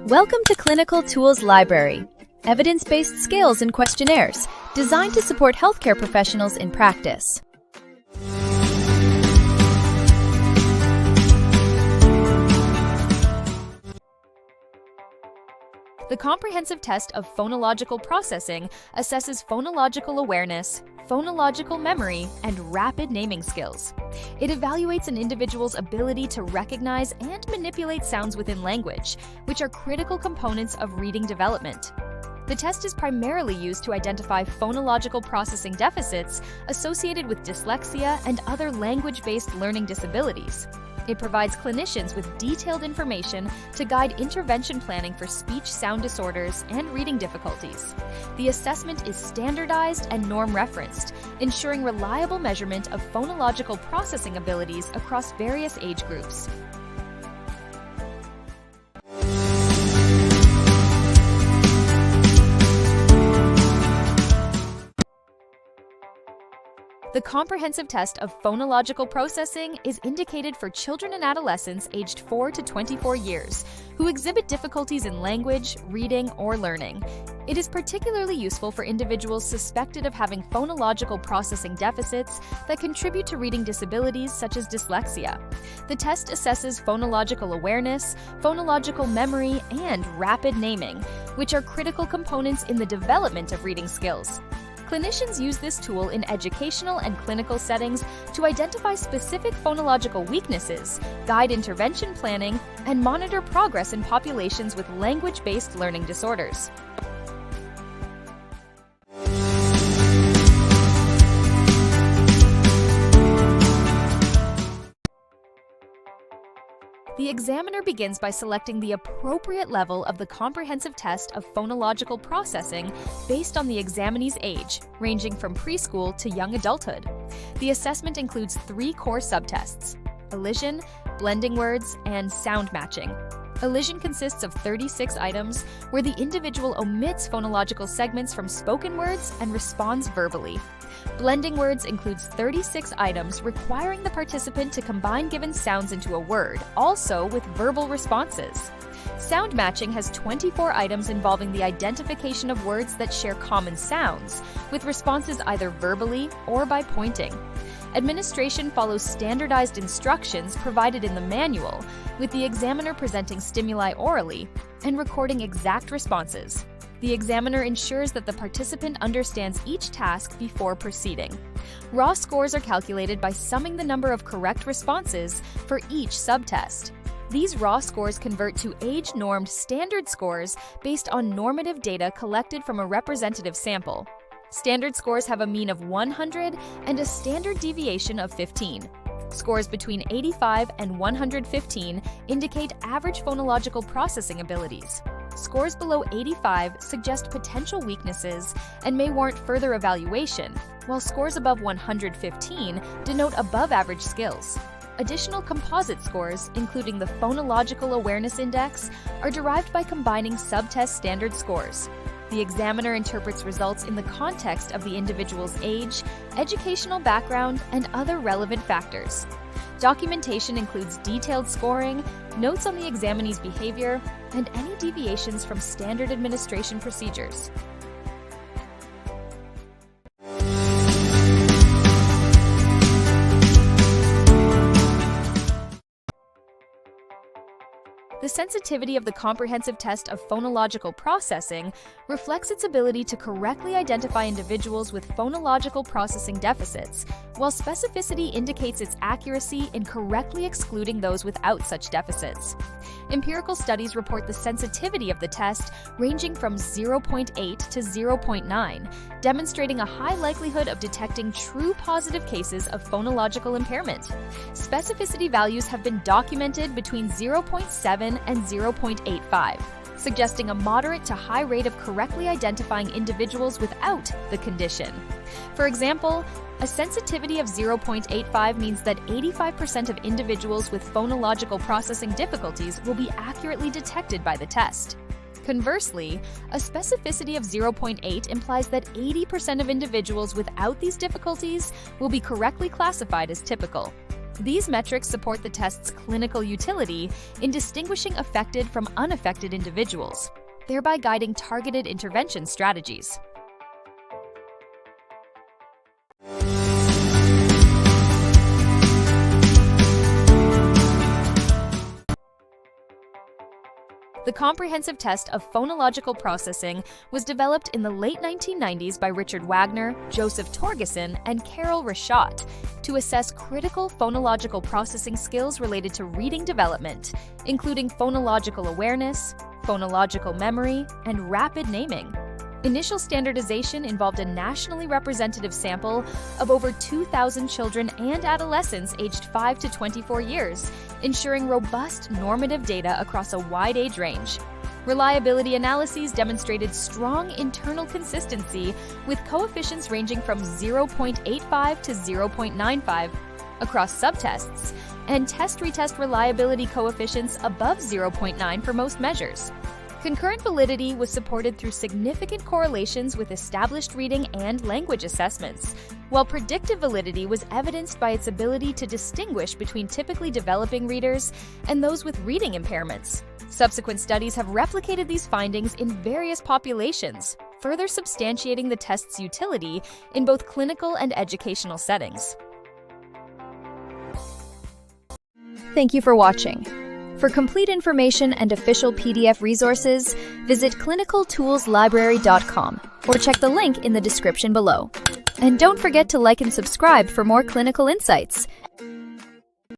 Welcome to Clinical Tools Library, evidence-based scales and questionnaires designed to support healthcare professionals in practice. The comprehensive test of phonological processing assesses phonological awareness, phonological memory, and rapid naming skills. It evaluates an individual's ability to recognize and manipulate sounds within language, which are critical components of reading development. The test is primarily used to identify phonological processing deficits associated with dyslexia and other language-based learning disabilities. It provides clinicians with detailed information to guide intervention planning for speech sound disorders and reading difficulties. The assessment is standardized and norm-referenced, ensuring reliable measurement of phonological processing abilities across various age groups. The comprehensive test of phonological processing is indicated for children and adolescents aged 4 to 24 years who exhibit difficulties in language, reading, or learning. It is particularly useful for individuals suspected of having phonological processing deficits that contribute to reading disabilities such as dyslexia. The test assesses phonological awareness, phonological memory, and rapid naming, which are critical components in the development of reading skills. Clinicians use this tool in educational and clinical settings to identify specific phonological weaknesses, guide intervention planning, and monitor progress in populations with language-based learning disorders. The examiner begins by selecting the appropriate level of the comprehensive test of phonological processing based on the examinee's age, ranging from preschool to young adulthood. The assessment includes 3 core subtests: elision, blending words, and sound matching. Elision consists of 36 items where the individual omits phonological segments from spoken words and responds verbally. Blending words includes 36 items requiring the participant to combine given sounds into a word, also with verbal responses. Sound matching has 24 items involving the identification of words that share common sounds, with responses either verbally or by pointing. Administration follows standardized instructions provided in the manual, with the examiner presenting stimuli orally and recording exact responses. The examiner ensures that the participant understands each task before proceeding. Raw scores are calculated by summing the number of correct responses for each subtest. These raw scores convert to age-normed standard scores based on normative data collected from a representative sample. Standard scores have a mean of 100 and a standard deviation of 15. Scores between 85 and 115 indicate average phonological processing abilities. Scores below 85 suggest potential weaknesses and may warrant further evaluation, while scores above 115 denote above-average skills. Additional composite scores, including the Phonological Awareness Index, are derived by combining subtest standard scores. The examiner interprets results in the context of the individual's age, educational background, and other relevant factors. Documentation includes detailed scoring, notes on the examinee's behavior, and any deviations from standard administration procedures. The sensitivity of the comprehensive test of phonological processing reflects its ability to correctly identify individuals with phonological processing deficits, while specificity indicates its accuracy in correctly excluding those without such deficits. Empirical studies report the sensitivity of the test ranging from 0.8 to 0.9, demonstrating a high likelihood of detecting true positive cases of phonological impairment. Specificity values have been documented between 0.7 and 0.85, suggesting a moderate to high rate of correctly identifying individuals without the condition. For example, a sensitivity of 0.85 means that 85% of individuals with phonological processing difficulties will be accurately detected by the test. Conversely, a specificity of 0.8 implies that 80% of individuals without these difficulties will be correctly classified as typical. These metrics support the test's clinical utility in distinguishing affected from unaffected individuals, thereby guiding targeted intervention strategies. The comprehensive test of phonological processing was developed in the late 1990s by Richard Wagner, Joseph Torgerson, and Carol Rashot to assess critical phonological processing skills related to reading development, including phonological awareness, phonological memory, and rapid naming. Initial standardization involved a nationally representative sample of over 2,000 children and adolescents aged 5 to 24 years, ensuring robust normative data across a wide age range. Reliability analyses demonstrated strong internal consistency, with coefficients ranging from 0.85 to 0.95 across subtests, and test-retest reliability coefficients above 0.9 for most measures. Concurrent validity was supported through significant correlations with established reading and language assessments, while predictive validity was evidenced by its ability to distinguish between typically developing readers and those with reading impairments. Subsequent studies have replicated these findings in various populations, further substantiating the test's utility in both clinical and educational settings. Thank you for watching. For complete information and official PDF resources, visit clinicaltoolslibrary.com or check the link in the description below. And don't forget to like and subscribe for more clinical insights.